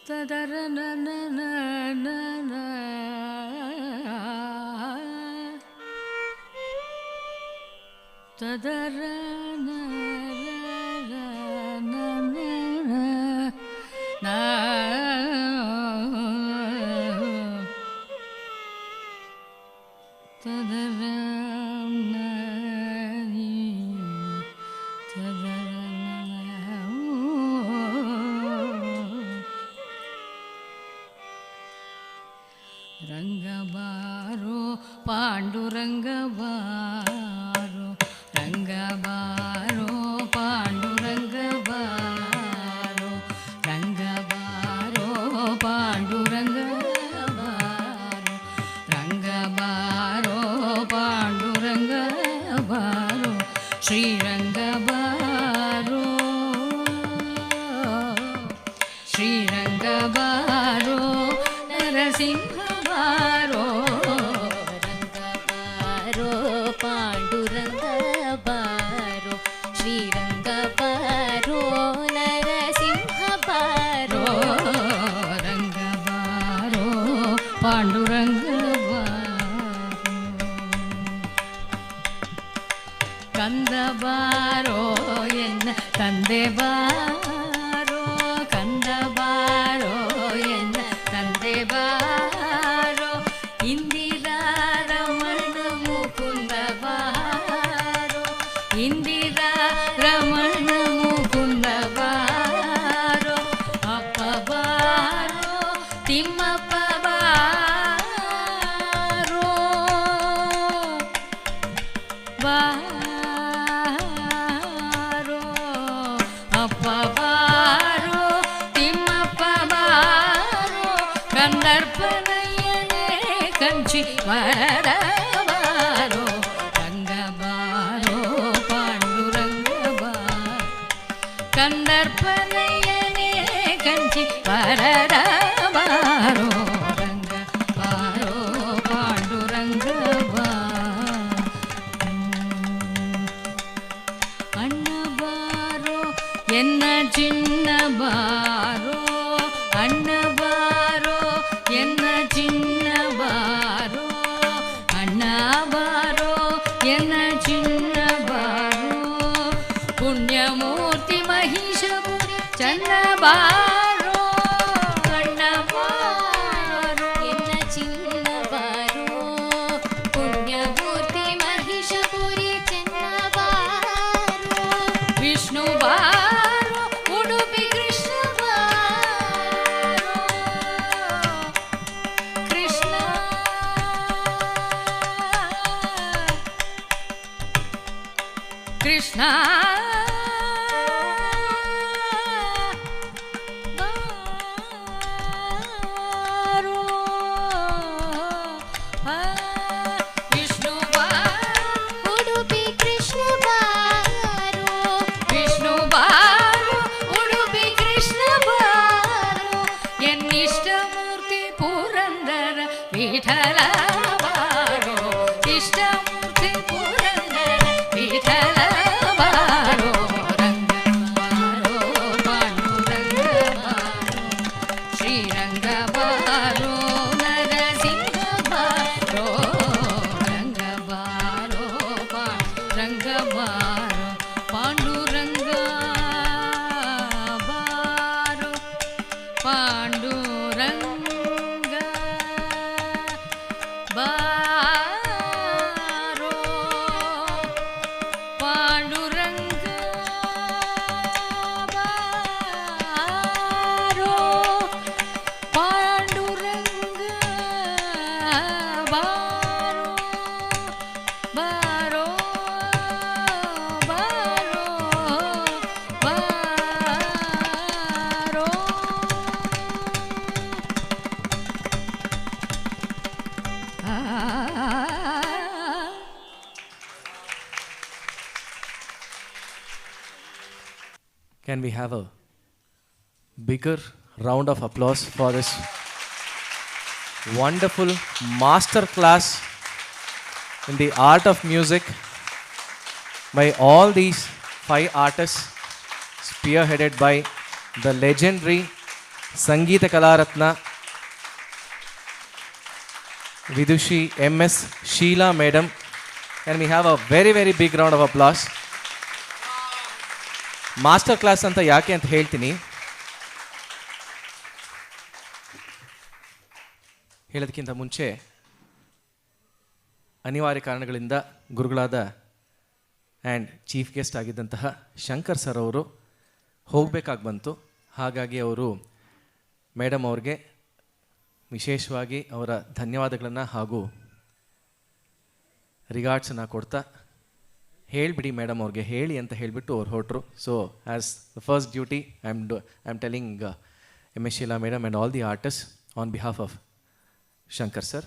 ತದರ ನನ ತದರ ರಂಗಬಾರೋ ಪಾಂಡುರಂಗಬಾರೋ ರಂಗಬಾರೋ ಪಾಂಡುರಂಗಬಾರೋ ರಂಗಬಾರೋ ಪಾಂಡುರಂಗಬಾರೋ ರಂಗಬಾರೋ ಪಾಂಡುರಂಗಬಾರೋ ಶ್ರೀರಂಗಬಾರೋ ಶ್ರೀರಂಗಬಾರೋ ನರಸಿಂಹ ಬಾರೋ ರಂಗಬಾರೋ ಪಾಂಡುರಂಗ ಬಾರೋ ಶ್ರೀರಂಗ ಬಾರೋ ನರಸಿಂಹ ಬಾರೋ ರಂಗ ಬಾರೋ ಪಾಂಡುರಂಗ ಬಾರೋ ಕಂದ ಬಾರೋ ಎನ್ನ ತಂದೆ ಬಾರೋ ಕಂದ ಬಾರೋ ಎನ್ನ ತಂದೆ ಬಾರೋ ಇಂದಿರಾ ರಮಣ ಮುಕುಂದ ಬಾರೋ ಇಂದಿರಾ ರಮಣ ಮುಕುಂದ ಬಾರೋ ಅಪ್ಪ ಬಾರೋ ತಿಮ್ಮಪ್ಪ ಬಾರೋ ಬಾರೋ ಅಪ್ಪ ಬಾರೋ ತಿಮ್ಮಪ್ಪ ಬಾರೋ ಕಂದರ್ಪನಯ್ಯನೇ ಕಂಚಿ ವರದ ಬಾರೋ ರಂಗ ಬಾರೋ ಪಾಂಡುರಂಗ ಬಾರೋ ಕಂದರ್ಪನಯ್ಯನೇ ಕಂಚಿ ವರದ ಬಾರೋ ರಂಗ ಬಾರೋ ಪಾಂಡುರಂಗ ಬಾರೋ ಅಣ್ಣ ಬಾರೋ ಎನ್ನ ಚಿನ್ನ ಬಾರೋ ಅಣ್ಣ ಬಾರೋ ಎನ್ನ ಚಿನ್ನ ಬಾರೋ ಅಣ್ಣ ಬಾರೋ ಎನ್ನ ಚಿನ್ನ ಬಾರೋ ಪುಣ್ಯಮೂರ್ತಿ ಮಹಿಷಪುರಿ ಚನ್ನ ಬಾರೋ ಅಣ್ಣ ಬಾರೋ ಎನ್ನ ಚಿನ್ನ ಬಾರೋ ಪುಣ್ಯಮೂರ್ತಿ ಮಹಿಷಪುರಿ ಚನ್ನ ಬಾರೋ ವಿಷ್ಣು ಬಾರೋ ಉಡುಪಿ ಕೃಷ್ಣ ಬಾರೋ ಕೃಷ್ಣ ಕೃಷ್ಣ ಬಾರೋ ವಿಷ್ಣು ಬಾರೋ ಉಡುಪಿ ಕೃಷ್ಣ ಬಾರೋ ವಿಷ್ಣು ಬಾರೋ ಉಡುಪಿ ಕೃಷ್ಣ ಬಾರೋ ಎನ್ನಿಷ್ಟ ಮೂರ್ತಿ ಪುರಂದರ ವಿಠಲ ಬಾರೋ ಇಷ್ಟ ಮೂರ್ತಿ ಪುರಂದರ ವಿಠಲ ಬಾರೋ ರಂಗ ಬಾರೋ ಪಾಂಡುರಂಗ ಬಾರೋ ಶ್ರೀರಂಗ ಬಾರೋ ನರಸಿಂಹ ಬಾರೋ ರಂಗ ಬಾರೋ ಪಾಂಡುರಂಗ ಬಾರೋ ಪಾಂಡುರಂಗ ಬಾರೋ ಪಾಂಡುರಂಗ ಬಾರೋ ಪಾಂಡುರಂಗ ಬಾರೋ ಪಾಂಡುರಂಗ ಬಾರೋ ಬಾರೋ ಬಾರೋ ಬಾರೋ Can we have a bigger round of applause for this wonderful master class in the art of music by all these 5 artists spearheaded by the legendary Sangeetha Kalaratna Vidushi MS Sheela madam. And we have a very, very big round of applause. Master class ಅಂತ ಯಾಕೆ ಅಂತ ಹೇಳ್ತೀನಿ. ಹೇಳೋದಕ್ಕಿಂತ ಮುಂಚೆ ಅನಿವಾರ್ಯ ಕಾರಣಗಳಿಂದ ಗುರುಗಳಾದ and chief guest ಆಗಿದ್ದಂತಹ ಶಂಕರ್ ಸರ್ ಅವರು ಹೋಗಬೇಕಾಗಿ ಬಂತು. ಹಾಗಾಗಿ ಅವರು ಮೇಡಮ್ ಅವ್ರಿಗೆ ವಿಶೇಷವಾಗಿ ಅವರ ಧನ್ಯವಾದಗಳನ್ನು ಹಾಗೂ ರಿಗಾರ್ಡ್ಸನ್ನು ಕೊಡ್ತಾ, ಹೇಳಿಬಿಡಿ ಮೇಡಮ್ ಅವ್ರಿಗೆ ಹೇಳಿ ಅಂತ ಹೇಳಿಬಿಟ್ಟು ಅವ್ರು ಹೊರಟರು. So as the first duty I am telling MS Sheela madam and all the artist on behalf of Shankar sir.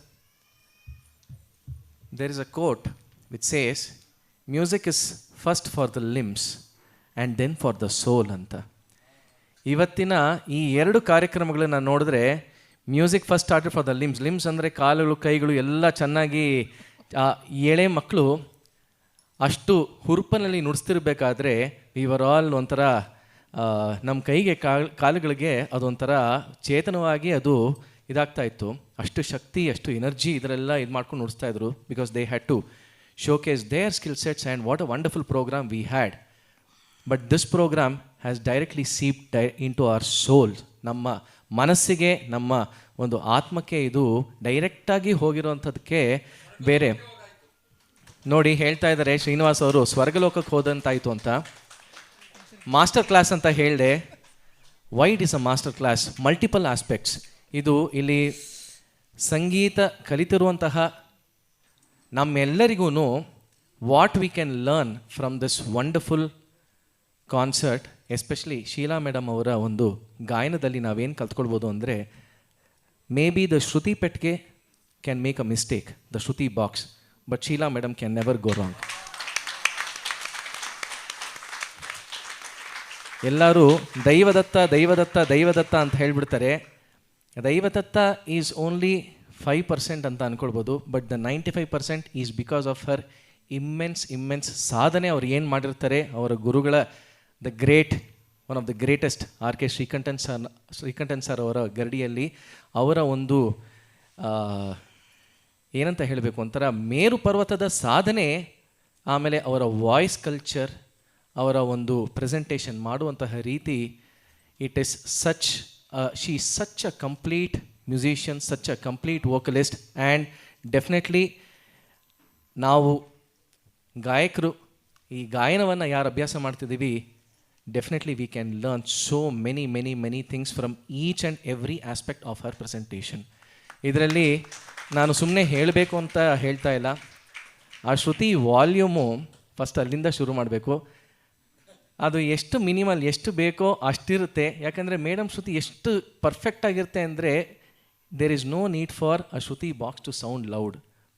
There is a quote which says, music is first for the limbs and then for the soul ಅಂತ. ಇವತ್ತಿನ ಈ ಎರಡು ಕಾರ್ಯಕ್ರಮಗಳನ್ನು ನೋಡಿದ್ರೆ music first started for the limbs ಅಂದರೆ ಕಾಲುಗಳು ಕೈಗಳು ಎಲ್ಲ ಚೆನ್ನಾಗಿ ಎಳೆ ಮಕ್ಕಳು ಅಷ್ಟು ಹುರುಪನಲ್ಲಿ ನುಡಿಸ್ತಿರ್ಬೇಕಾದ್ರೆ ಇವರ್ ಆಲ್ ಒಂಥರ ನಮ್ಮ ಕೈಗೆ ಕಾಲುಗಳಿಗೆ ಅದೊಂಥರ ಚೇತನವಾಗಿ ಅದು ಇದಾಗ್ತಾ ಇತ್ತು. ಅಷ್ಟು ಶಕ್ತಿ, ಅಷ್ಟು ಎನರ್ಜಿ ಇದರೆಲ್ಲ ಇದು ಮಾಡ್ಕೊಂಡು ನುಡಿಸ್ತಾ ಇದ್ರು. Because they had to showcase their skill sets and what a wonderful programme we had. But this programme has directly seeped into our soul. ನಮ್ಮ ಮನಸ್ಸಿಗೆ, ನಮ್ಮ ಒಂದು ಆತ್ಮಕ್ಕೆ ಇದು ಡೈರೆಕ್ಟಾಗಿ ಹೋಗಿರೋವಂಥದ್ದಕ್ಕೆ ಬೇರೆ ನೋಡಿ ಹೇಳ್ತಾ ಇದ್ದಾರೆ ಶ್ರೀನಿವಾಸ್ ಅವರು ಸ್ವರ್ಗಲೋಕಕ್ಕೆ ಹೋದಂತಾಯಿತು ಅಂತ. ಮಾಸ್ಟರ್ ಕ್ಲಾಸ್ ಅಂತ ಹೇಳಿದೆ. Why it is a master class? Multiple aspects. ಇದು ಇಲ್ಲಿ ಸಂಗೀತ ಕಲಿತಿರುವಂತಹ ನಮ್ಮೆಲ್ಲರಿಗೂ what we can learn from this wonderful concert, especially Sheela madam ಅವರ ಒಂದು ಗಾಯನದಲ್ಲಿ ನಾವೇನು ಕಲ್ತ್ಕೊಳ್ಬೋದು ಅಂದರೆ, ಮೇ ಬಿ ದ ಶ್ರುತಿ ಪೆಟ್ಗೆ can make a mistake, the shruti box, but Sheela madam can never go wrong. ಎಲ್ಲರೂ ದೈವದತ್ತ ದೈವದತ್ತ ದೈವದತ್ತ ಅಂತ ಹೇಳ್ಬಿಡ್ತಾರೆ. ದೈವದತ್ತ ಈಸ್ ಓನ್ಲಿ 5% ಅಂತ ಅಂದ್ಕೊಳ್ಬೋದು. But the 95% is because of her immense ಸಾಧನೆ. ಅವ್ರು ಏನು ಮಾಡಿರ್ತಾರೆ, ಅವರ ಗುರುಗಳ the great, one of the greatest RK Srikantan sir ಅವರ ಗರಡಿಯಲ್ಲಿ ಅವರ ಒಂದು ಏನಂತ ಹೇಳಬೇಕು, ಒಂಥರ ಮೇರು ಪರ್ವತದ ಸಾಧನೆ. ಆಮೇಲೆ ಅವರ ವಾಯ್ಸ್ ಕಲ್ಚರ್, ಅವರ ಒಂದು ಪ್ರೆಸೆಂಟೇಷನ್ ಮಾಡುವಂತಹ ರೀತಿ, it is such she is such a complete musician, such a complete vocalist. And definitely ನಾವು ಗಾಯಕರು ಈ ಗಾಯನವನ್ನು ಯಾರು ಅಭ್ಯಾಸ ಮಾಡ್ತಿದ್ದೀವಿ, definitely we can learn so many things from each and every aspect of her presentation. ಇದರಲ್ಲಿ ನಾನು ಸುಮ್ಮನೆ ಹೇಳಬೇಕು ಅಂತ ಹೇಳ್ತಾ ಇಲ್ಲ. ಆ ಶ್ರುತಿ ವಾಲ್ಯೂಮು ಫಸ್ಟ್ ಅಲ್ಲಿಂದ ಶುರು ಮಾಡಬೇಕು. ಅದು ಎಷ್ಟು ಮಿನಿಮಲ್, ಎಷ್ಟು ಬೇಕೋ ಅಷ್ಟಿರುತ್ತೆ. ಯಾಕಂದರೆ ಮೇಡಮ್ ಶ್ರುತಿ ಎಷ್ಟು ಪರ್ಫೆಕ್ಟಾಗಿರುತ್ತೆ ಅಂದರೆ, there is no need for a shruti box to sound loud.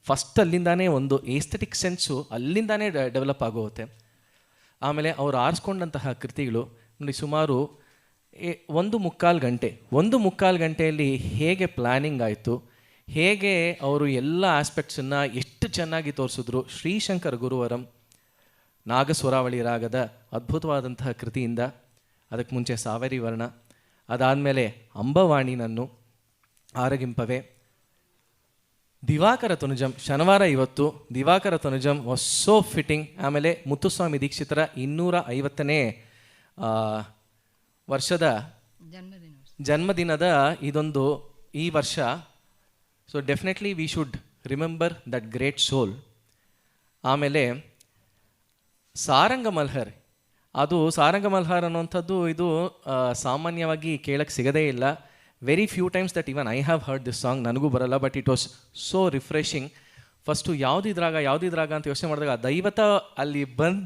First ಅಲ್ಲಿಂದಾನೇ ಒಂದು ಏಸ್ಥೆಟಿಕ್ ಸೆನ್ಸು ಅಲ್ಲಿಂದಾನೇ ಡೆವಲಪ್ ಆಗೋಗುತ್ತೆ. ಆಮೇಲೆ ಅವರು ಆರಿಸ್ಕೊಂಡಂತಹ ಕೃತಿಗಳು ನೋಡಿ, ಸುಮಾರು 1.25 ಗಂಟೆಯಲ್ಲಿ ಹೇಗೆ ಪ್ಲ್ಯಾನಿಂಗ್ ಆಯಿತು, ಹೇಗೆ ಅವರು ಎಲ್ಲ ಆಸ್ಪೆಕ್ಟ್ಸನ್ನು ಎಷ್ಟು ಚೆನ್ನಾಗಿ ತೋರಿಸಿದ್ರು. ಶ್ರೀಶಂಕರ್ ಗುರುವರಂ ನಾಗಸ್ವರಾವಳಿ ರಾಗದ ಅದ್ಭುತವಾದಂತಹ ಕೃತಿಯಿಂದ, ಅದಕ್ಕೆ ಮುಂಚೆ ಸಾವೇರಿ ವರ್ಣ, ಅದಾದಮೇಲೆ ಅಂಬವಾಣಿ ನನ್ನು ಆರಗಿಂಪವೇ, ದಿವಾಕರ ತನುಜಂ ಶನಿವಾರ ಇವತ್ತು Divakara Tanujam was so fitting. ಆಮೇಲೆ ಮುತ್ತುಸ್ವಾಮಿ ದೀಕ್ಷಿತರ 250ನೇ ವರ್ಷದ ಜನ್ಮದಿನದ ಇದೊಂದು ಈ ವರ್ಷ. So definitely we should remember that great soul. ಆಮೇಲೆ ಸಾರಂಗ ಮಲ್ಹರ್, ಅದು ಸಾರಂಗ ಮಲ್ಹರ್ ಅನ್ನುವಂಥದ್ದು ಇದು ಸಾಮಾನ್ಯವಾಗಿ ಕೇಳಕ್ಕೆ ಸಿಗದೇ ಇಲ್ಲ. Very few times that even I have heard this song, ನನಗೂ ಬರಲ್ಲ. But it was so refreshing. First ಯಾವುದಿದ್ರಾಗ ಅಂತ ಯೋಚನೆ ಮಾಡಿದಾಗ ದೈವತ ಅಲ್ಲಿ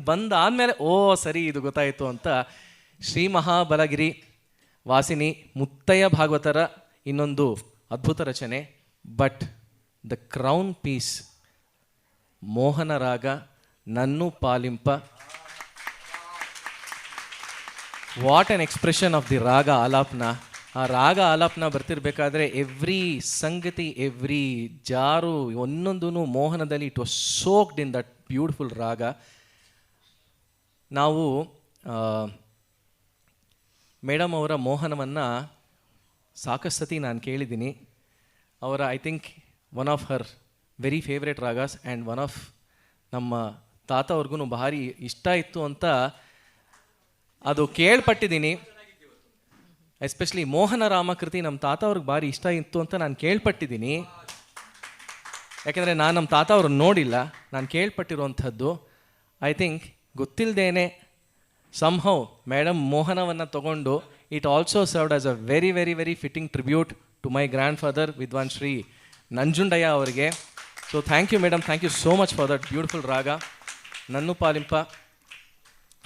ಬಂದಾದಮೇಲೆ ಓ ಸರಿ ಇದು ಗೊತ್ತಾಯಿತು ಅಂತ ಶ್ರೀ ಮಹಾಬಲಗಿರಿ ವಾಸಿನಿ ಮುತ್ತಯ್ಯ ಭಾಗವತರ ಇನ್ನೊಂದು ಅದ್ಭುತ ರಚನೆ. But the crown piece Mohana raga ನನ್ನು Palimpa, what an expression of the raga alapana. ಆ ರಾಗ ಆಲಾಪ್ನ ಬರ್ತಿರ್ಬೇಕಾದ್ರೆ ಎವ್ರಿ ಸಂಗತಿ, ಎವ್ರಿ ಜಾರು ಒಂದೊಂದೂ ಮೋಹನದಲ್ಲಿ it was soaked in that beautiful raga. ನಾವು ಮೇಡಮ್ ಅವರ ಮೋಹನವನ್ನು ಸಾಕಷ್ಟು ಸತಿ ನಾನು ಕೇಳಿದ್ದೀನಿ. ಅವರ I think one of her very favourite ragas and one of ನಮ್ಮ ತಾತ ಅವ್ರಿಗೂ ಭಾರಿ ಇಷ್ಟ ಇತ್ತು ಅಂತ ಅದು ಕೇಳ್ಪಟ್ಟಿದ್ದೀನಿ. ಎಸ್ಪೆಷಲಿ ಮೋಹನ ರಾಮಕೃತಿ ನಮ್ಮ ತಾತ ಅವ್ರಿಗೆ ಭಾರಿ ಇಷ್ಟ ಇತ್ತು ಅಂತ ನಾನು ಕೇಳ್ಪಟ್ಟಿದ್ದೀನಿ. ಯಾಕೆಂದರೆ ನಾನು ನಮ್ಮ ತಾತ ಅವ್ರನ್ನ ನೋಡಿಲ್ಲ, ನಾನು ಕೇಳ್ಪಟ್ಟಿರುವಂಥದ್ದು. ಐ ಥಿಂಕ್ ಗೊತ್ತಿಲ್ಲದೇನೆ ಸಮ್ಹೌ ಮೇಡಮ್ ಮೋಹನವನ್ನು ತಗೊಂಡು it also served as a very very very fitting tribute to my grandfather Vidwan Shri Nanjundaiah ಅವರಿಗೆ. So thank you madam, thank you so much for that beautiful raga. ನನ್ನು ಪಾಲಿಂಪ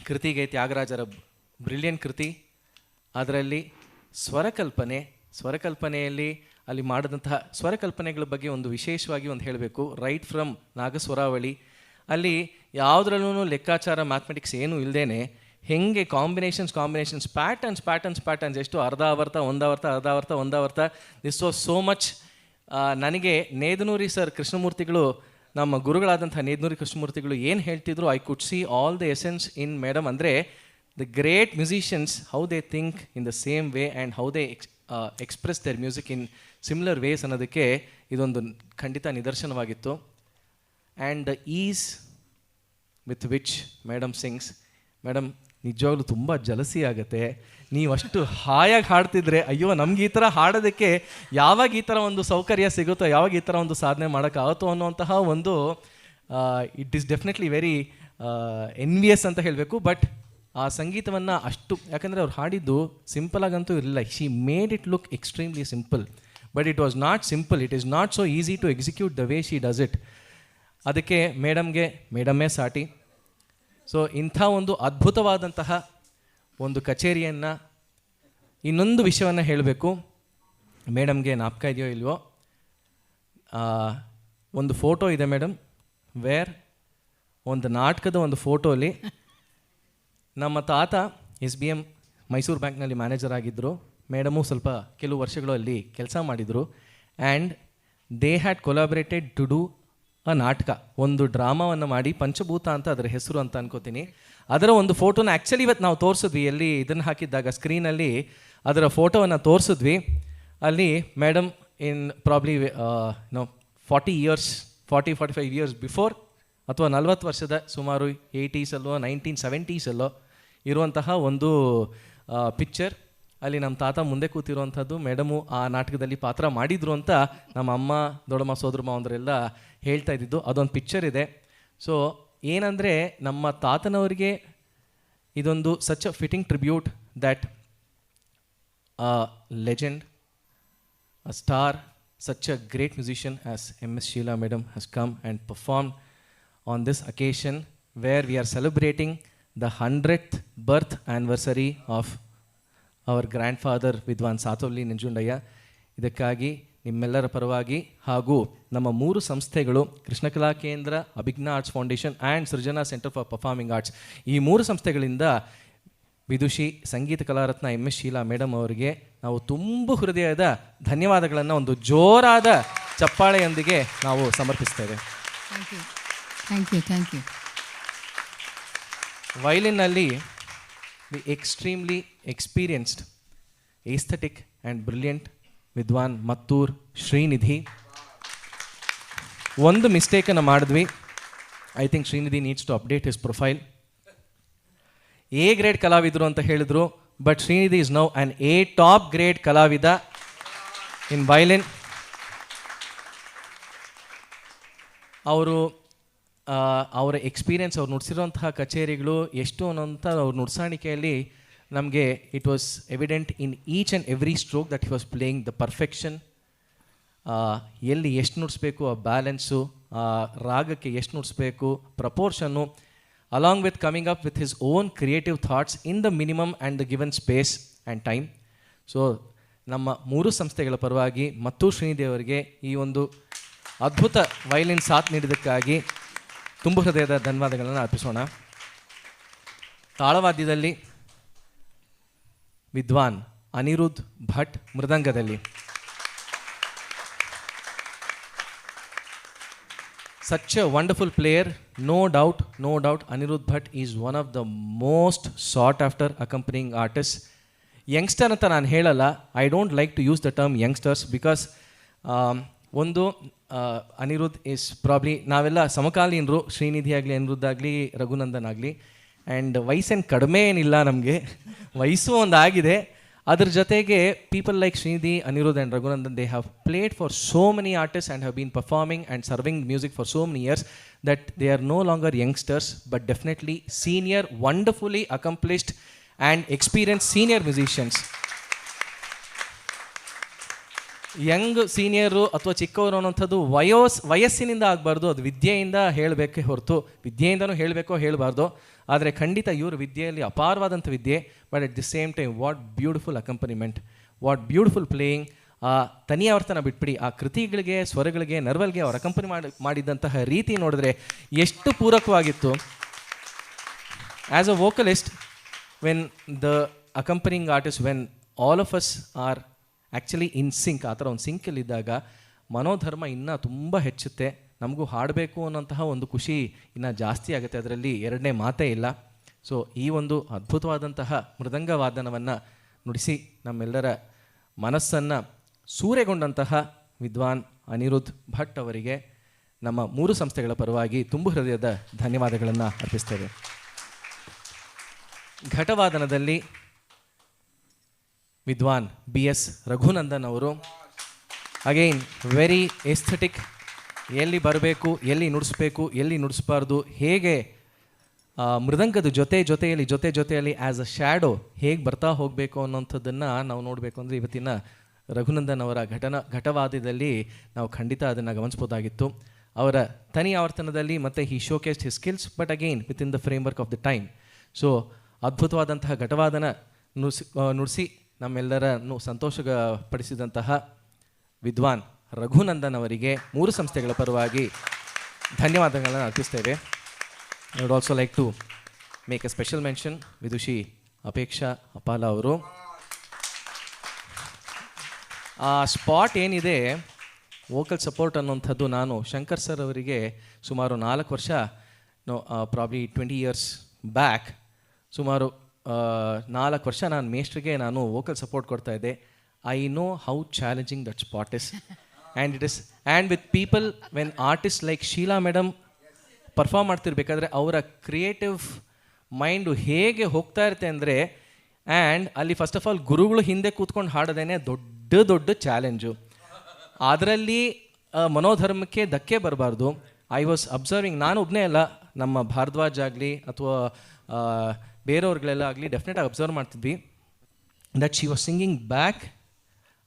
ಕೃತಿಗೆ ತ್ಯಾಗರಾಜರ ಬ್ರಿಲಿಯಂಟ್ ಕೃತಿ. ಅದರಲ್ಲಿ ಸ್ವರಕಲ್ಪನೆಯಲ್ಲಿ ಅಲ್ಲಿ ಮಾಡಿದಂತಹ ಸ್ವರಕಲ್ಪನೆಗಳ ಬಗ್ಗೆ ಒಂದು ವಿಶೇಷವಾಗಿ ಒಂದು ಹೇಳಬೇಕು. ರೈಟ್ ಫ್ರಮ್ ನಾಗಸ್ವರಾವಳಿ ಅಲ್ಲಿ ಯಾವುದ್ರಲ್ಲೂ ಲೆಕ್ಕಾಚಾರ ಮ್ಯಾಥಮೆಟಿಕ್ಸ್ ಏನೂ ಇಲ್ಲದೇನೆ ಹೆಂಗೆ ಕಾಂಬಿನೇಷನ್ಸ್ ಪ್ಯಾಟರ್ನ್ಸ್ ಎಷ್ಟು ಅರ್ಧಾವರ್ತ ಒಂದಾವರ್ತ ದಿಸ್ ವಾಸ್ ಸೋ ಮಚ್. ನನಗೆ ನೇದನೂರಿ ಸರ್ ಕೃಷ್ಣಮೂರ್ತಿಗಳು, ನಮ್ಮ ಗುರುಗಳಾದಂಥ ನೇದನೂರಿ ಕೃಷ್ಣಮೂರ್ತಿಗಳು ಏನು ಹೇಳ್ತಿದ್ರು, I could see all the essence in madam. ಅಂದರೆ the great musicians how they think in the same way and how they express their music in similar ways ಅನ್ನೋದಕ್ಕೆ ಇದೊಂದು ಖಂಡಿತ ನಿದರ್ಶನವಾಗಿತ್ತು. And the ease with which madam sings, madam ನಿಜವಾಗ್ಲೂ ತುಂಬ jealousy ಆಗುತ್ತೆ. ನೀವು ಅಷ್ಟು ಹಾಯಾಗಿ ಹಾಡ್ತಿದ್ರೆ, ಅಯ್ಯೋ ನಮ್ಗೆ ಈ ಥರ ಹಾಡೋದಕ್ಕೆ ಯಾವಾಗ ಈ ಥರ ಒಂದು ಸೌಕರ್ಯ ಸಿಗುತ್ತೋ, ಯಾವಾಗ ಈ ಥರ ಒಂದು ಸಾಧನೆ ಮಾಡೋಕ್ಕಾಗುತ್ತೋ ಅನ್ನೋಂತಹ ಒಂದು it is definitely very envious ಅಂತ ಹೇಳಬೇಕು. ಬಟ್ ಆ ಸಂಗೀತವನ್ನು ಅಷ್ಟು, ಯಾಕಂದರೆ ಅವ್ರು ಹಾಡಿದ್ದು ಸಿಂಪಲಾಗಂತೂ ಇರಲಿಲ್ಲ. She made it look extremely simple, but it was not simple. It is not so easy to execute the way she does it. ಅದಕ್ಕೆ ಮೇಡಮ್ಮೇ ಸಾಟಿ. ಸೊ ಇಂಥ ಒಂದು ಅದ್ಭುತವಾದಂತಹ ಒಂದು ಕಚೇರಿಯನ್ನು, ಇನ್ನೊಂದು ವಿಷಯವನ್ನು ಹೇಳಬೇಕು. ಮೇಡಮ್ಗೆ ಜ್ಞಾಪಕ ಇದೆಯೋ ಇಲ್ವೋ, ಒಂದು ಫೋಟೋ ಇದೆ ಮೇಡಮ್, ವೇರ್ ಒಂದು ನಾಟಕದ ಒಂದು ಫೋಟೋಲಿ ನಮ್ಮ ತಾತ SBM ಮೈಸೂರು ಬ್ಯಾಂಕ್ನಲ್ಲಿ ಮ್ಯಾನೇಜರ್ ಆಗಿದ್ದರು. ಮೇಡಮು ಸ್ವಲ್ಪ ಕೆಲವು ವರ್ಷಗಳು ಅಲ್ಲಿ ಕೆಲಸ ಮಾಡಿದರು. And they had collaborated to do a nataka, ಒಂದು ಡ್ರಾಮಾವನ್ನು ಮಾಡಿ, ಪಂಚಭೂತ ಅಂತ ಅದರ ಹೆಸರು ಅಂತ ಅನ್ಕೋತೀನಿ. ಅದರ ಒಂದು ಫೋಟೋನ ಆ್ಯಕ್ಚುಲಿ ಇವತ್ತು ನಾವು ತೋರಿಸಿದ್ವಿ, ಎಲ್ಲಿ ಇದನ್ನು ಹಾಕಿದ್ದಾಗ ಸ್ಕ್ರೀನಲ್ಲಿ ಅದರ ಫೋಟೋವನ್ನು ತೋರಿಸಿದ್ವಿ. ಅಲ್ಲಿ ಮೇಡಮ್ ಇನ್ ಪ್ರಾಬ್ಲಿ 45 ಇಯರ್ಸ್ ಬಿಫೋರ್, ಅಥವಾ 40 ವರ್ಷದ ಸುಮಾರು 80s 1970s ಇರುವಂತಹ ಒಂದು ಪಿಕ್ಚರ್. ಅಲ್ಲಿ ನಮ್ಮ ತಾತ ಮುಂದೆ ಕೂತಿರುವಂಥದ್ದು, ಮೇಡಮು ಆ ನಾಟಕದಲ್ಲಿ ಪಾತ್ರ ಮಾಡಿದರು ಅಂತ ನಮ್ಮ ಅಮ್ಮ, ದೊಡ್ಡಮ್ಮ, ಸೋದರ ಮಾವಂದರೆಲ್ಲ ಹೇಳ್ತಾ ಇದ್ದಿದ್ದು. ಅದೊಂದು ಪಿಕ್ಚರ್ ಇದೆ. ಸೊ ಏನಂದರೆ ನಮ್ಮ ತಾತನವರಿಗೆ ಇದೊಂದು such a fitting tribute that legend, a star, such a great musician as MS Sheila madam has come and performed on this occasion where we are celebrating the 100th birth anniversary of our grandfather ವಿದ್ವಾನ್ ಸಾತೋಲಿ ನಂಜುಂಡಯ್ಯ. ಇದಕ್ಕಾಗಿ ನಿಮ್ಮೆಲ್ಲರ ಪರವಾಗಿ ಹಾಗೂ ನಮ್ಮ 3 ಸಂಸ್ಥೆಗಳು, Krishnakala Kendra, Abhijna arts foundation and Srujana centre for performing arts, ಈ 3 ಸಂಸ್ಥೆಗಳಿಂದ Vidushi Sangeetha Kalaratna MS Sheela madam ಅವರಿಗೆ ನಾವು ತುಂಬ ಹೃದಯದ ಧನ್ಯವಾದಗಳನ್ನು ಒಂದು ಜೋರಾದ ಚಪ್ಪಾಳೆಯೊಂದಿಗೆ ನಾವು ಸಮರ್ಪಿಸ್ತೇವೆ. Thank you. ವಯಲಿನ್ನಲ್ಲಿ the extremely experienced, aesthetic and brilliant Vidwan Mattur Srinidhi. ಒಂದು ಮಿಸ್ಟೇಕನ್ನು ಮಾಡಿದ್ವಿ. I think Srinidhi needs to update his profile. A grade ಕಲಾವಿದರು ಅಂತ ಹೇಳಿದ್ರು, but Srinidhi is now an A top grade ಕಲಾವಿದ ಇನ್ ವಯಲಿನ್. ಅವರ ಎಕ್ಸ್ಪೀರಿಯನ್ಸ್, ಅವ್ರು ನುಡಿಸಿರುವಂತಹ ಕಚೇರಿಗಳು ಎಷ್ಟು ಅನ್ನೋಂಥ ಅವ್ರ ನುಡ್ಸಾಣಿಕೆಯಲ್ಲಿ ನಮಗೆ it was evident in each and every stroke that he was playing the perfection. ಎಲ್ಲಿ ಎಷ್ಟು ನುಡಿಸ್ಬೇಕು, ಆ ಬ್ಯಾಲೆನ್ಸು, ರಾಗಕ್ಕೆ ಎಷ್ಟು ನುಡಿಸ್ಬೇಕು, ಪ್ರಪೋರ್ಷನ್ನು, along with coming up with his own creative thoughts in the minimum and the given space and time. So ನಮ್ಮ 3 ಸಂಸ್ಥೆಗಳ ಪರವಾಗಿ ಮತ್ತು ಶ್ರೀನಿಧಿ ಅವರಿಗೆ ಈ ಒಂದು ಅದ್ಭುತ ವಯಲಿನ್ ಸಾಥ್ ನೀಡಿದ್ದಕ್ಕಾಗಿ ತುಂಬ ಹೃದಯದ ಧನ್ಯವಾದಗಳನ್ನು ಅರ್ಪಿಸೋಣ. ತಾಳವಾದ್ಯದಲ್ಲಿ ವಿದ್ವಾನ್ ಅನಿರುದ್ಧ್ ಭಟ್, ಮೃದಂಗದಲ್ಲಿ such a wonderful player, no doubt Anirudh Bhatt is one of the most sought after accompanying artists youngster ಅಂತ ನಾನು ಹೇಳಲ್ಲ. I don't like to use the term youngsters because ಒಂದು ಅನಿರುದ್ಧ್ ಇಸ್ ಪ್ರಾಬ್ಲಿ ನಾವೆಲ್ಲ ಸಮಕಾಲೀನರು, ಶ್ರೀನಿಧಿ ಆಗಲಿ, ಅನಿರುದ್ಧ್ ಆಗಲಿ, ರಘುನಂದನ್ ಆಗಲಿ. ಆ್ಯಂಡ್ ವಯಸ್ಸೇನು ಕಡಿಮೆ ಏನಿಲ್ಲ ನಮಗೆ, ವಯಸ್ಸು ಒಂದು ಆಗಿದೆ. ಅದ್ರ ಜೊತೆಗೆ people like Srinidhi, Anirudh and Raghunandan, they have played for so many artist and have been performing and serving music for so many years that they are no longer youngsters but definitely senior, wonderfully accomplished and experienced senior musicians. Young senior ಅಥವಾ ಚಿಕ್ಕವರು ಅನ್ನೋಂಥದ್ದು ವಯಸ್ಸಿನಿಂದ ಆಗಬಾರ್ದು, ಅದು ವಿದ್ಯೆಯಿಂದ ಹೇಳಬೇಕೇ ಹೊರತು ವಿದ್ಯೆಯಿಂದನೂ ಹೇಳಬೇಕೋ ಹೇಳಬಾರ್ದು. ಆದರೆ ಖಂಡಿತ ಇವರು ವಿದ್ಯೆಯಲ್ಲಿ ಅಪಾರವಾದಂಥ ವಿದ್ಯೆ. But at the same time what beautiful accompaniment, what beautiful playing. ಆ ತನಿಯಾವರ್ತನ ಬಿಟ್ಬಿಡಿ, ಆ ಕೃತಿಗಳಿಗೆ, ಸ್ವರಗಳಿಗೆ, ನರ್ವಲ್ಗೆ ಅವ್ರು ಅಕಂಪನಿ ಮಾಡಿದಂತಹ ರೀತಿ ನೋಡಿದ್ರೆ ಎಷ್ಟು ಪೂರಕವಾಗಿತ್ತು. As a vocalist, when the accompanying artist, when all of us are actually in sync, ಆ ಥರ ಒಂದು ಸಿಂಕಲ್ಲಿದ್ದಾಗ ಮನೋಧರ್ಮ ಇನ್ನೂ ತುಂಬ ಹೆಚ್ಚುತ್ತೆ. ನಮಗೂ ಹಾಡಬೇಕು ಅನ್ನೋಂತಹ ಒಂದು ಖುಷಿ ಇನ್ನೂ ಜಾಸ್ತಿ ಆಗುತ್ತೆ, ಅದರಲ್ಲಿ ಎರಡನೇ ಮಾತೇ ಇಲ್ಲ. ಸೊ ಈ ಒಂದು ಅದ್ಭುತವಾದಂತಹ ಮೃದಂಗ ವಾದನವನ್ನು ನುಡಿಸಿ ನಮ್ಮೆಲ್ಲರ ಮನಸ್ಸನ್ನು ಸೂರೆಗೊಂಡಂತಹ ವಿದ್ವಾನ್ ಅನಿರುದ್ಧ್ ಭಟ್ ಅವರಿಗೆ ನಮ್ಮ 3 ಸಂಸ್ಥೆಗಳ ಪರವಾಗಿ ತುಂಬು ಹೃದಯದ ಧನ್ಯವಾದಗಳನ್ನು ಅರ್ಪಿಸ್ತೇವೆ. ಘಟವಾದನದಲ್ಲಿ ವಿದ್ವಾನ್ BS ರಘುನಂದನ್ ಅವರು, ಅಗೈನ್ ವೆರಿ ಎಸ್ಥೆಟಿಕ್, ಎಲ್ಲಿ ಬರಬೇಕು, ಎಲ್ಲಿ ನುಡಿಸ್ಬೇಕು, ಎಲ್ಲಿ ನುಡಿಸ್ಬಾರ್ದು, ಹೇಗೆ ಮೃದಂಗದ ಜೊತೆಯಲ್ಲಿ ಆ್ಯಸ್ ಅ ಶ್ಯಾಡೋ ಹೇಗೆ ಬರ್ತಾ ಹೋಗಬೇಕು ಅನ್ನೋಂಥದ್ದನ್ನು ನಾವು ನೋಡಬೇಕು ಅಂದರೆ ಇವತ್ತಿನ ರಘುನಂದನ್ ಅವರ ಘಟವಾದ್ಯದಲ್ಲಿ ನಾವು ಖಂಡಿತ ಅದನ್ನು ಗಮನಿಸ್ಬೋದಾಗಿತ್ತು. ಅವರ ತನಿ ಆವರ್ತನದಲ್ಲಿ ಮತ್ತು he showcased his skills, but again within the framework of the time. So ಅದ್ಭುತವಾದಂತಹ ಘಟವಾದನ ನುಡಿಸಿ ನಮ್ಮೆಲ್ಲರನ್ನು ಸಂತೋಷಪಡಿಸಿದಂತಹ ವಿದ್ವಾನ್ ರಘುನಂದನ್ ಅವರಿಗೆ 3 ಸಂಸ್ಥೆಗಳ ಪರವಾಗಿ ಧನ್ಯವಾದಗಳನ್ನು ಅರ್ಪಿಸ್ತೇವೆ. I would also like to make a special mention Vidushi Apeksha Apala ಅವರು. ಆ ಸ್ಪಾಟ್ ಏನಿದೆ ವೋಕಲ್ ಸಪೋರ್ಟ್ ಅನ್ನೋಂಥದ್ದು, ನಾನು ಶಂಕರ್ ಸರ್ ಅವರಿಗೆ ಸುಮಾರು 4 ವರ್ಷ, ಪ್ರಾಬ್ಲಿ 20 years ಬ್ಯಾಕ್, ಸುಮಾರು 4 ವರ್ಷ ನಾನು ಮೇಸ್ಟ್ರಿಗೆ ನಾನು ವೋಕಲ್ ಸಪೋರ್ಟ್ ಕೊಡ್ತಾ ಇದ್ದೆ. I know how challenging that spot is, and it is and with people, when artist like Sheela madam perform ಮಾಡ್ತಿರ್ಬೇಕಾದ್ರೆ ಅವರ ಕ್ರಿಯೇಟಿವ್ ಮೈಂಡು ಹೇಗೆ ಹೋಗ್ತಾ ಇರುತ್ತೆ ಅಂದರೆ, ಆ್ಯಂಡ್ ಅಲ್ಲಿ ಫಸ್ಟ್ ಆಫ್ ಆಲ್ ಗುರುಗಳು ಹಿಂದೆ ಕೂತ್ಕೊಂಡು ಹಾಡೋದೇನೆ ದೊಡ್ಡ ಚಾಲೆಂಜು. ಅದರಲ್ಲಿ ಮನೋಧರ್ಮಕ್ಕೆ ಧಕ್ಕೆ ಬರಬಾರ್ದು. ಐ ವಾಸ್ ಅಬ್ಸರ್ವಿಂಗ್, ನಾನು ಒಬ್ಬನೇ ಅಲ್ಲ, ನಮ್ಮ ಭಾರದ್ವಾಜ್ ಆಗಲಿ ಅಥವಾ ಬೇರೆಯವ್ರಿಗೆಲ್ಲ ಆಗಲಿ ಡೆಫಿನೆಟಾಗಿ ಅಬ್ಸರ್ವ್ ಮಾಡ್ತಿದ್ವಿ that she was singing back.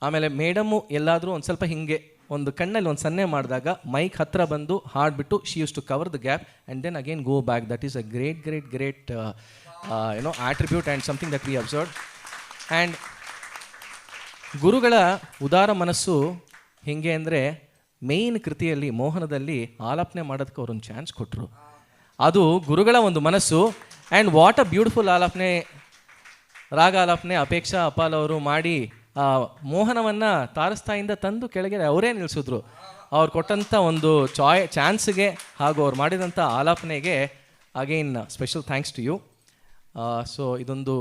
ಆಮೇಲೆ ಮೇಡಮು ಎಲ್ಲಾದರೂ ಒಂದು ಸ್ವಲ್ಪ ಹಿಂಗೆ ಒಂದು ಕಣ್ಣಲ್ಲಿ ಒಂದು ಸನ್ನೆ ಮಾಡಿದಾಗ ಮೈಕ್ ಹತ್ತಿರ ಬಂದು ಹಾಡಿಬಿಟ್ಟು she use to cover the gap and then again go back. That is a great attribute and something that we observe. And ಗುರುಗಳ ಉದಾರ ಮನಸ್ಸು ಹೇಗೆ ಅಂದರೆ, ಮೇಯ್ನ್ ಕೃತಿಯಲ್ಲಿ ಮೋಹನದಲ್ಲಿ ಆಲಾಪನೆ ಮಾಡೋದಕ್ಕೆ ಅವರೊಂದು ಚಾನ್ಸ್ ಕೊಟ್ಟರು. ಅದು ಗುರುಗಳ ಒಂದು ಮನಸ್ಸು. ಆ್ಯಂಡ್ ವಾಟ್ ಅ ಬ್ಯೂಟಿಫುಲ್ ಆಲಾಪನೆ, ರಾಗ ಆಲಾಪನೆ ಅಪೇಕ್ಷಾ ಅಪಾಲ್ ಅವರು ಮಾಡಿ ಮೋಹನವನ್ನು ತಾರಸ್ತಾಯಿಂದ ತಂದು ಕೆಳಗೆ ಅವರೇ ನಿಲ್ಲಿಸಿದ್ರು. ಅವ್ರು ಕೊಟ್ಟಂಥ ಒಂದು ಚಾನ್ಸ್ಗೆ ಹಾಗೂ ಅವ್ರು ಮಾಡಿದಂಥ ಆಲಾಪನೆಗೆ again special thanks to you. So ಇದೊಂದು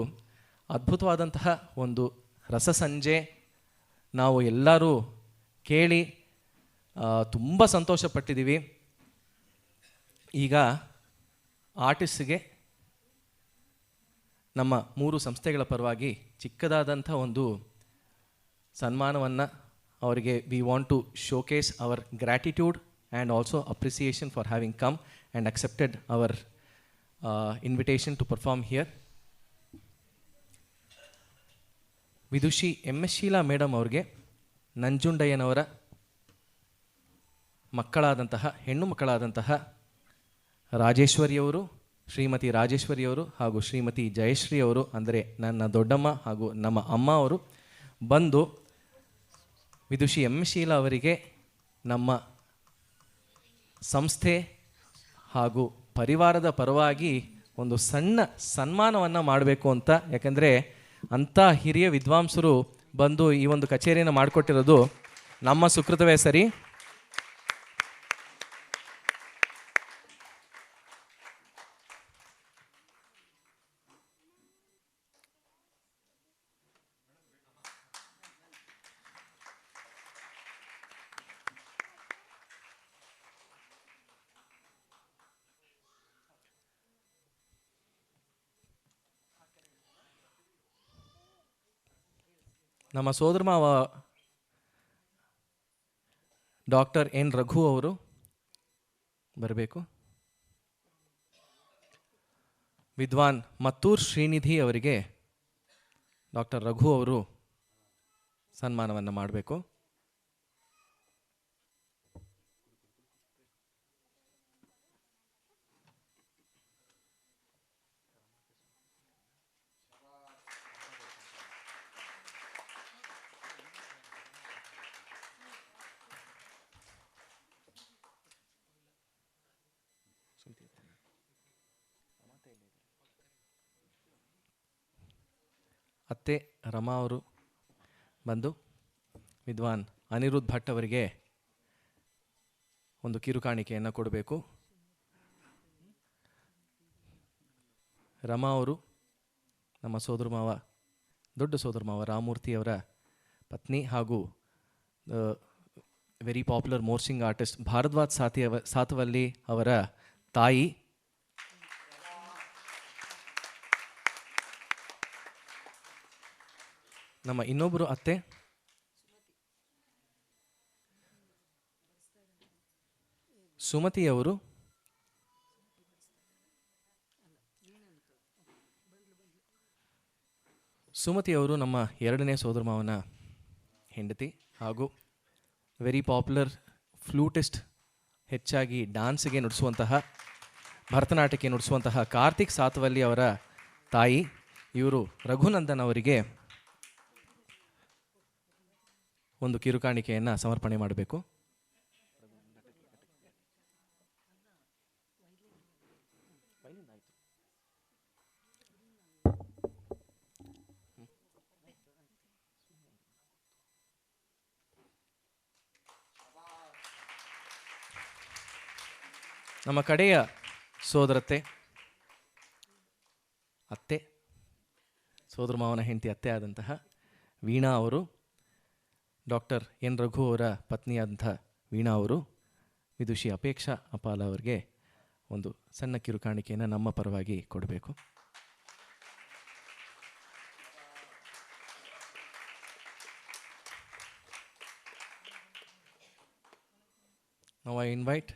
ಅದ್ಭುತವಾದಂತಹ ಒಂದು ರಸಸಂಜೆ, ನಾವು ಎಲ್ಲರೂ ಕೇಳಿ ತುಂಬ ಸಂತೋಷಪಟ್ಟಿದ್ದೀವಿ. ಈಗ ಆರ್ಟಿಸ್ಟ್ಗೆ ನಮ್ಮ 3 ಸಂಸ್ಥೆಗಳ ಪರವಾಗಿ ಚಿಕ್ಕದಾದಂಥ ಒಂದು ಸನ್ಮಾನವನ್ನು ಅವರಿಗೆ, we want to showcase our gratitude and also appreciation for having come and accepted our invitation to perform here. Vidushi MS Sheela madam ಅವ್ರಿಗೆ ನಂಜುಂಡಯ್ಯನವರ ಹೆಣ್ಣು ಮಕ್ಕಳಾದಂತಹ ರಾಜೇಶ್ವರಿಯವರು, ಶ್ರೀಮತಿ ರಾಜೇಶ್ವರಿಯವರು ಹಾಗೂ ಶ್ರೀಮತಿ ಜಯಶ್ರೀಯವರು, ಅಂದರೆ ನನ್ನ ದೊಡ್ಡಮ್ಮ ಹಾಗೂ ನಮ್ಮ ಅಮ್ಮ ಅವರು ಬಂದು ವಿದುಷಿ MS ಶೀಲಾ ಅವರಿಗೆ ನಮ್ಮ ಸಂಸ್ಥೆ ಹಾಗೂ ಪರಿವಾರದ ಪರವಾಗಿ ಒಂದು ಸಣ್ಣ ಸನ್ಮಾನವನ್ನು ಮಾಡಬೇಕು ಅಂತ. ಯಾಕಂದರೆ ಅಂಥ ಹಿರಿಯ ವಿದ್ವಾಂಸರು ಬಂದು ಈ ಒಂದು ಕಚೇರಿಯನ್ನು ಮಾಡಿಕೊಟ್ಟಿರೋದು ನಮ್ಮ ಸುಕೃತವೇ ಸರಿ. ನಮ್ಮ ಸೋದರ ಮಾವ ಡಾಕ್ಟರ್ ಎನ್ ರಘು ಅವರು ಬರಬೇಕು. ವಿದ್ವಾನ್ ಮತ್ತೂರ್ ಶ್ರೀನಿಧಿ ಅವರಿಗೆ ಡಾಕ್ಟರ್ ರಘು ಅವರು ಸನ್ಮಾನವನ್ನು ಮಾಡಬೇಕು. ಅತ್ತೆ ರಮಾ ಅವರು ಬಂದು ವಿದ್ವಾನ್ ಅನಿರುದ್ಧ್ ಭಟ್ ಅವರಿಗೆ ಒಂದು ಕಿರುಕಾಣಿಕೆಯನ್ನು ಕೊಡಬೇಕು. ರಮಾ ಅವರು ನಮ್ಮ ಸೋದರ ಮಾವ, ದೊಡ್ಡ ಸೋದರ ಮಾವ ರಾಮಮೂರ್ತಿ ಅವರ ಪತ್ನಿ ಹಾಗೂ very popular morsing artist Bharadwaj Sathavalli ಅವರ ತಾಯಿ. ನಮ್ಮ ಇನ್ನೊಬ್ಬರು ಅತ್ತೆ ಸುಮತಿಯವರು ನಮ್ಮ ಎರಡನೇ ಸೋದರ ಮಾವನ ಹೆಂಡತಿ ಹಾಗೂ ವೆರಿ ಪಾಪ್ಯುಲರ್ ಫ್ಲೂಟಿಸ್ಟ್, ಹೆಚ್ಚಾಗಿ ಡ್ಯಾನ್ಸ್ಗೆ ನುಡಿಸುವಂತಹ, ಭರತನಾಟ್ಯಕ್ಕೆ ನುಡಿಸುವಂತಹ ಕಾರ್ತಿಕ್ ಸಾತವಲ್ಲಿ ಅವರ ತಾಯಿ. ಇವರು ರಘುನಂದನ್ ಅವರಿಗೆ ಒಂದು ಕಿರುಕಾಣಿಕೆಯನ್ನು ಸಮರ್ಪಣೆ ಮಾಡಬೇಕು. ನಮ್ಮ ಕಡೆಯ ಸೋದರತ್ತೆ ಅತ್ತೆ, ಸೋದರ ಮಾವನ ಹೆಂಡತಿ ಅತ್ತೆ ಆದಂತಹ ವೀಣಾ ಅವರು, ಡಾಕ್ಟರ್ ಎನ್ ರಘು ಅವರ ಪತ್ನಿಯಾದಂಥ ವೀಣಾ ಅವರು ವಿದುಷಿ ಅಪೇಕ್ಷಾ ಅಪಾಲ ಅವರಿಗೆ ಒಂದು ಸಣ್ಣ ಕಿರುಕಾಣಿಕೆಯನ್ನು ನಮ್ಮ ಪರವಾಗಿ ಕೊಡಬೇಕು. Now I invite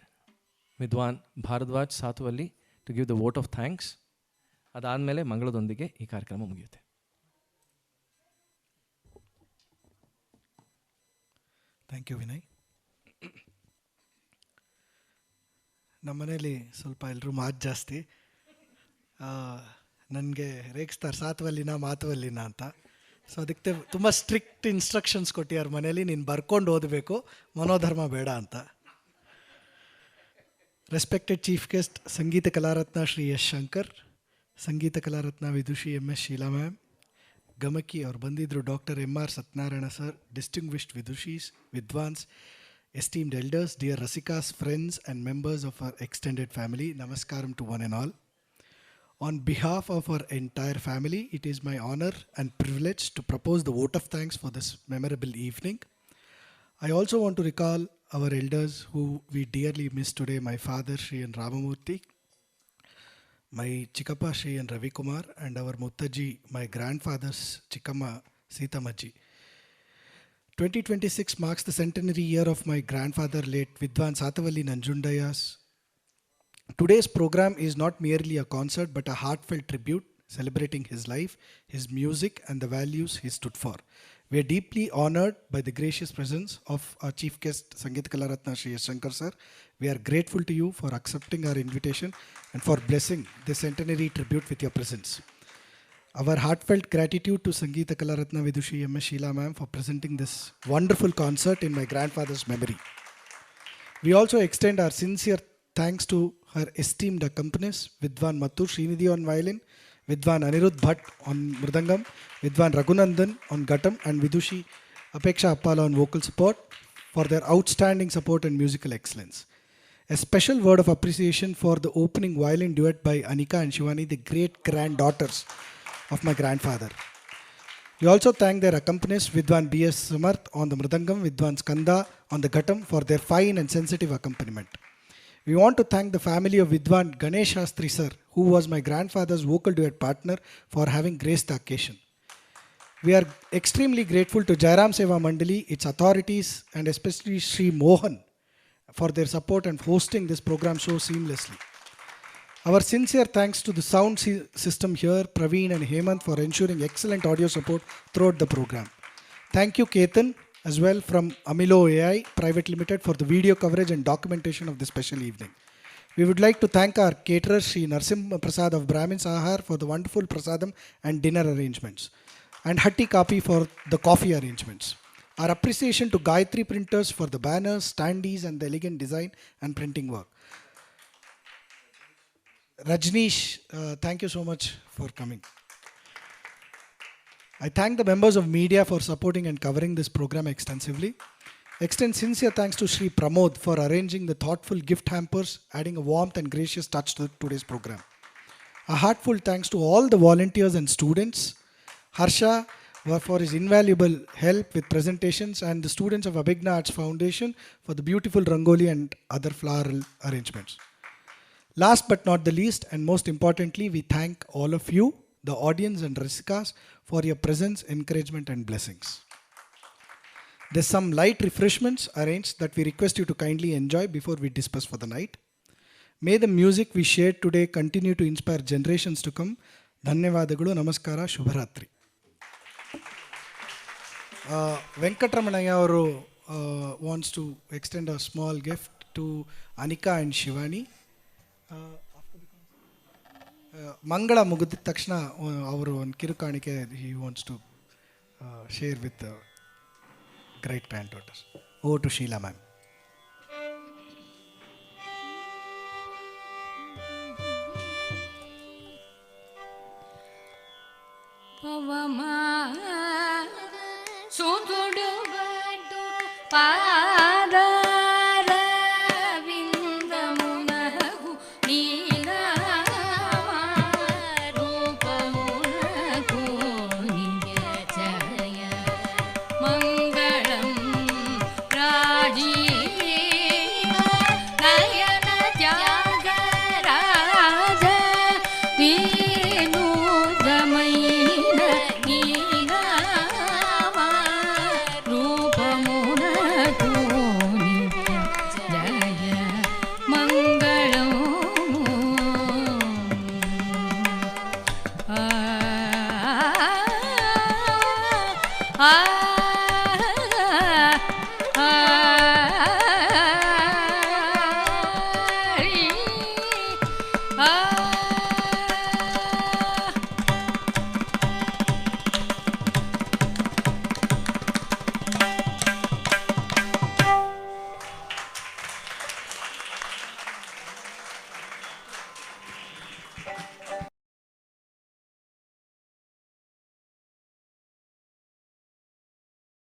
Vidwan Bharadwaj Sathavalli to give the vote of thanks. ಅದಾದಮೇಲೆ ಮಂಗಳದೊಂದಿಗೆ ಈ ಕಾರ್ಯಕ್ರಮ ಮುಗಿಯುತ್ತೆ. Thank you Vinay. ನಮ್ಮ ಮನೇಲಿ ಸ್ವಲ್ಪ ಎಲ್ಲರೂ ಮಾತು ಜಾಸ್ತಿ. ನನಗೆ ರೇಗಿಸ್ತಾರೆ ಸಾತವಲ್ಲಿನ ಮಾತವಲ್ಲಿನ ಅಂತ. ಸೊ ಅದಕ್ಕೆ ತುಂಬ ಸ್ಟ್ರಿಕ್ಟ್ ಇನ್ಸ್ಟ್ರಕ್ಷನ್ಸ್ ಕೊಟ್ಟಿದ್ದಾರೆ ಮನೇಲಿ, ನೀನು ಬರ್ಕೊಂಡು ಓದಬೇಕು, ಮನೋಧರ್ಮ ಬೇಡ ಅಂತ. Respected chief guest Sangeetha Kalaratna Shri S Shankar, Sangeetha Kalaratna Vidushi MS Sheela ma'am, ಗಮಕಿ ಅವ್ರು ಬಂದಿದ್ದರು doctor MR Satyanarayana sir, distinguished Vidushis, Vidwans, esteemed elders, dear Rasikas, friends and members of our extended family, namaskaram to one and all. On behalf of our entire family, it is my honor and privilege to propose the vote of thanks for this memorable evening. I also want to recall our elders who we dearly miss today, my father Shri N. Ramamurthy, my Chikappa Shri N. Ravi Kumar, and our Muttaji, my grandfather's Chikamma Sitamaji. 2026 marks the centenary year of my grandfather, late Vidwan Satavalli Nanjundaya's. Today's program is not merely a concert but a heartfelt tribute celebrating his life, his music and the values he stood for. We are deeply honored by the gracious presence of our chief guest Sangeet Kalaratna Shri S. Shankar sir. We are grateful to you for accepting our invitation and for blessing this centenary tribute with your presence. Our heartfelt gratitude to Sangeeta Kalaratna Vidushi MS Sheila ma'am for presenting this wonderful concert in my grandfather's memory. We also extend our sincere thanks to her esteemed accompanist, Vidwan Mattur Srinidhi on violin, Vidwan Anirudh Bhatt on mridangam, Vidwan Raghunandan on ghatam, and Vidushi Apeksha Appala on vocal support for their outstanding support and musical excellence. A special word of appreciation for the opening violin duet by Anika and Shivani, the great granddaughters of my grandfather. We also thank their accompanist Vidwan B.S. Samarth on the mridangam, Vidwan Skanda on the ghatam for their fine and sensitive accompaniment. We want to thank the family of Vidwan Ganesh Shastri sir, who was my grandfather's vocal duet partner, for having graced the occasion. We are extremely grateful to Jairam Seva Mandali, its authorities, and especially Sri Mohan for their support and hosting this program so seamlessly. Our sincere thanks to the sound system here, Praveen and Hemant, for ensuring excellent audio support throughout the program. Thank you, Ketan, as well from Amilo AI Private Limited for the video coverage and documentation of this special evening. We would like to thank our caterer, Sri Narsimha Prasad of Brahmin Sahar, for the wonderful prasadam and dinner arrangements, and Hatti Kapi for the coffee arrangements. Our appreciation to Gayatri Printers for the banners, standees, and the elegant design and printing work. Rajneesh, thank you so much for coming. I thank the members of media for supporting and covering this program extensively. Extend sincere thanks to Sri Pramod for arranging the thoughtful gift hampers, adding a warmth and gracious touch to today's program. A heartfelt thanks to all the volunteers and students. Harsha for his invaluable help with presentations, and the students of Abhigna Arts Foundation for the beautiful Rangoli and other floral arrangements. Last but not the least, and most importantly, we thank all of you, the audience and Rasikas, for your presence, encouragement, and blessings. There's some light refreshments arranged that we request you to kindly enjoy before we disperse for the night. May the music we shared today continue to inspire generations to come. Dhanyavadagalu, Namaskara, Shubharatri. Venkatramanaya wants to extend a small gift to Anika and Shivani. ಮಂಗಳ ಮುಗಿದ ತಕ್ಷಣ ಅವರು ಒಂದು ಕಿರುಕಾಣಿಕೆ he wants to share with the great granddaughters. Over to Sheila ma'am. Ah